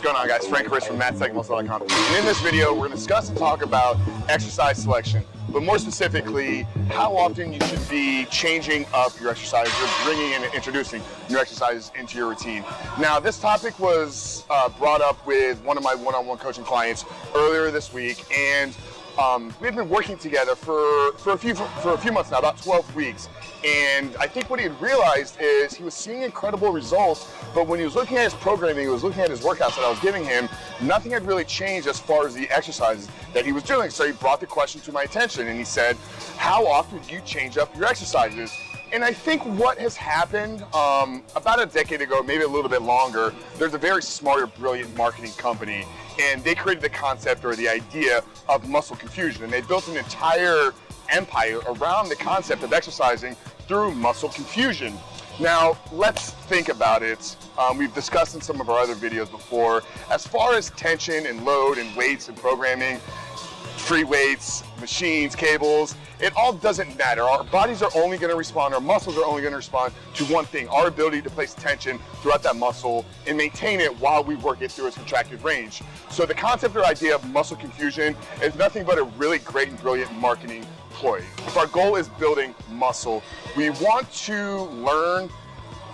What's going on, guys? Frank Chris from MASSTHETIC. And in this video, we're going to discuss and talk about exercise selection, but more specifically, how often you should be changing up your exercise or bringing in and introducing new exercises into your routine. Now, this topic was brought up with one of my one-on-one coaching clients earlier this week, and we've been working together for a few months now, about 12 weeks. And I think what he had realized is he was seeing incredible results, but when he was looking at his programming, he was looking at his workouts that I was giving him, nothing had really changed as far as the exercises that he was doing. So he brought the question to my attention and he said, how often do you change up your exercises? And I think what has happened about a decade ago, maybe a little bit longer, there's a very smart or brilliant marketing company, and they created the concept or the idea of muscle confusion. And they built an entire empire around the concept of exercising through muscle confusion. Now, let's think about it. We've discussed in some of our other videos before, as far as tension and load and weights and programming, free weights, machines, cables, it all doesn't matter. Our bodies are only going to respond, our muscles are only going to respond to one thing, our ability to place tension throughout that muscle and maintain it while we work it through its contracted range. So the concept or idea of muscle confusion is nothing but a really great and brilliant marketing ploy. If our goal is building muscle, we want to learn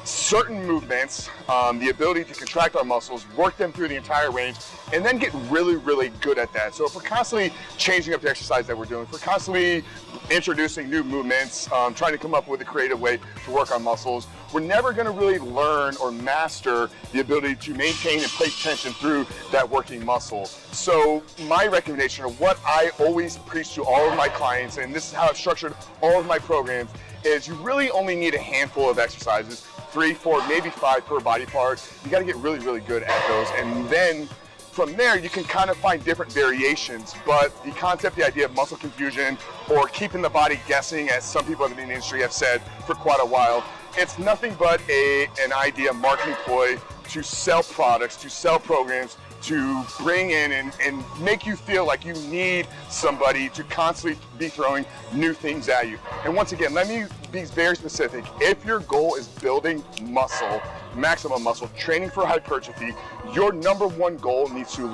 certain movements, the ability to contract our muscles, work them through the entire range, and then get really, really good at that. So if we're constantly changing up the exercise that we're doing, if we're constantly introducing new movements, trying to come up with a creative way to work our muscles, we're never going to really learn or master the ability to maintain and place tension through that working muscle. So my recommendation, or what I always preach to all of my clients, and this is how I've structured all of my programs, is you really only need a handful of exercises, 3, 4, maybe 5 per body part. You got to get really, really good at those, and then from there you can kind of find different variations. But the concept, the idea of muscle confusion, or keeping the body guessing, as some people in the industry have said for quite a while, it's nothing but an idea, marketing ploy to sell products, to sell programs, to bring in and make you feel like you need somebody to constantly be throwing new things at you. And once again, let me be very specific. If your goal is building muscle, maximum muscle, training for hypertrophy, your number one goal needs to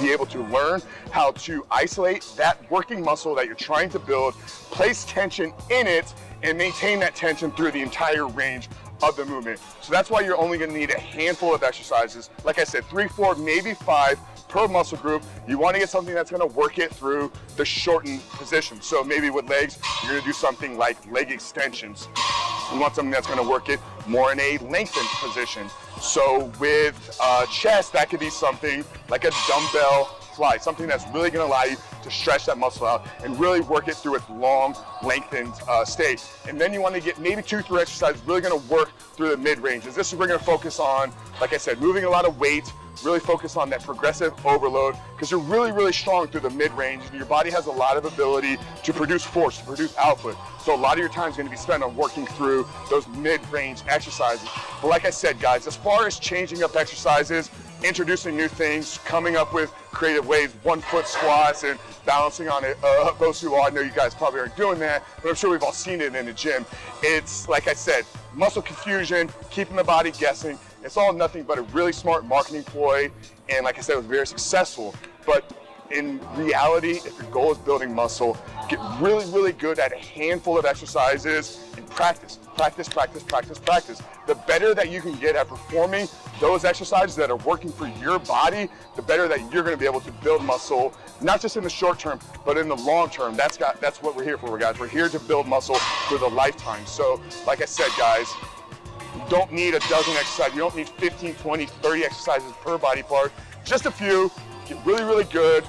be able to learn how to isolate that working muscle that you're trying to build, place tension in it, and maintain that tension through the entire range of the movement. So that's why you're only going to need a handful of exercises. Like I said, 3, 4, maybe 5 per muscle group. You want to get something that's going to work it through the shortened position. So maybe with legs, you're going to do something like leg extensions. You want something that's going to work it more in a lengthened position. So with chest, that could be something like a dumbbell fly, something that's really going to allow you to stretch that muscle out and really work it through its long, lengthened state. And then you want to get maybe 2, 3 exercises really going to work through the mid-ranges. This is where we're going to focus on, like I said, moving a lot of weight, really focus on that progressive overload, because you're really, really strong through the mid-range, and your body has a lot of ability to produce force, to produce output. So a lot of your time is going to be spent on working through those mid-range exercises. But like I said, guys, as far as changing up exercises, introducing new things, coming up with creative ways, 1-foot squats and balancing on it, those who I know you guys probably aren't doing that, but I'm sure we've all seen it in the gym. It's, like I said, muscle confusion, keeping the body guessing. It's all nothing but a really smart marketing ploy, and like I said, it was very successful. But in reality, if your goal is building muscle, get really, really good at a handful of exercises and practice, practice, practice, practice, practice. The better that you can get at performing those exercises that are working for your body, the better that you're going to be able to build muscle, not just in the short term, but in the long term. That's what we're here for, guys. We're here to build muscle for the lifetime. So, like I said, guys, you don't need a dozen exercises. You don't need 15, 20, 30 exercises per body part. Just a few. Get really, really good.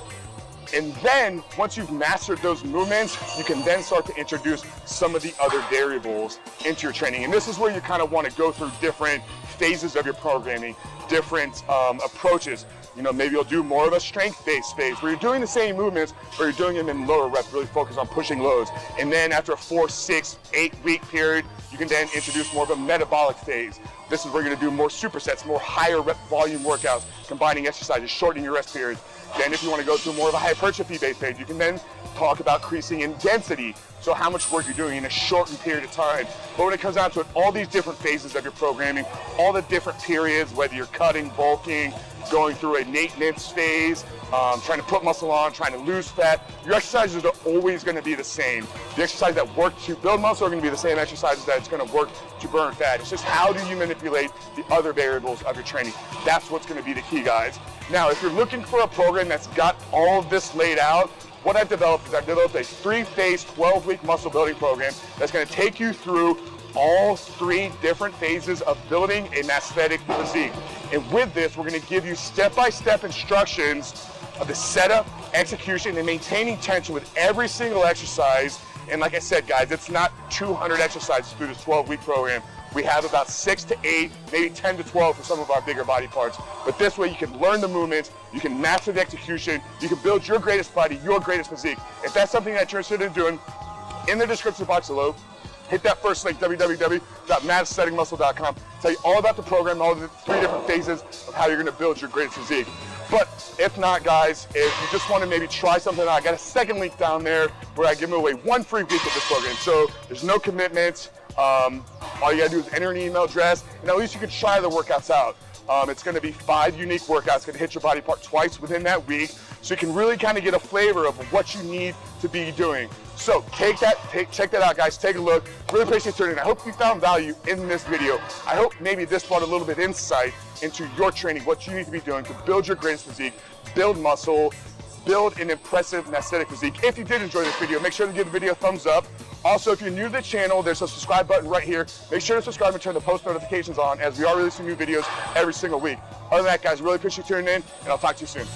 And then, once you've mastered those movements, you can then start to introduce some of the other variables into your training. And this is where you kind of want to go through different phases of your programming, different approaches. You know, maybe you'll do more of a strength-based phase where you're doing the same movements, but you're doing them in lower reps, really focus on pushing loads. And then after a 4, 6, 8-week period, you can then introduce more of a metabolic phase. This is where you're going to do more supersets, more higher rep volume workouts, combining exercises, shortening your rest periods. Then if you want to go through more of a hypertrophy-based phase, you can then talk about increasing in density. So how much work you're doing in a shortened period of time. But when it comes down to it, all these different phases of your programming, all the different periods, whether you're cutting, bulking, going through a maintenance phase, trying to put muscle on, trying to lose fat, your exercises are always going to be the same. The exercises that work to build muscle are going to be the same exercises that it's going to work to burn fat. It's just how do you manipulate the other variables of your training. That's what's going to be the key, guys. Now, if you're looking for a program that's got all of this laid out, what I've developed is I've developed a 3-phase, 12-week muscle building program that's going to take you through all 3 different phases of building a MASSTHETIC physique. And with this, we're going to give you step-by-step instructions of the setup, execution, and maintaining tension with every single exercise. And like I said, guys, it's not 200 exercises through this 12-week program. We have about 6 to 8, maybe 10 to 12 for some of our bigger body parts. But this way you can learn the movements, you can master the execution, you can build your greatest body, your greatest physique. If that's something that you're interested in doing, in the description box below, hit that first link, www.mastheticmuscle.com. Tell you all about the program, all the 3 different phases of how you're going to build your greatest physique. But if not, guys, if you just want to maybe try something out, I got a second link down there where I give away 1 free week of this program. So there's no commitment. All you gotta do is enter an email address, and at least you can try the workouts out. It's gonna be 5 unique workouts, gonna hit your body part twice within that week, so you can really kind of get a flavor of what you need to be doing. So check that out, guys. Take a look. Really appreciate you tuning in. I hope you found value in this video. I hope maybe this brought a little bit of insight into your training, what you need to be doing to build your greatest physique, build muscle, build an impressive MASSTHETIC physique. If you did enjoy this video, make sure to give the video a thumbs up. Also, if you're new to the channel, there's a subscribe button right here. Make sure to subscribe and turn the post notifications on, as we are releasing new videos every single week. Other than that, guys, really appreciate you tuning in, and I'll talk to you soon.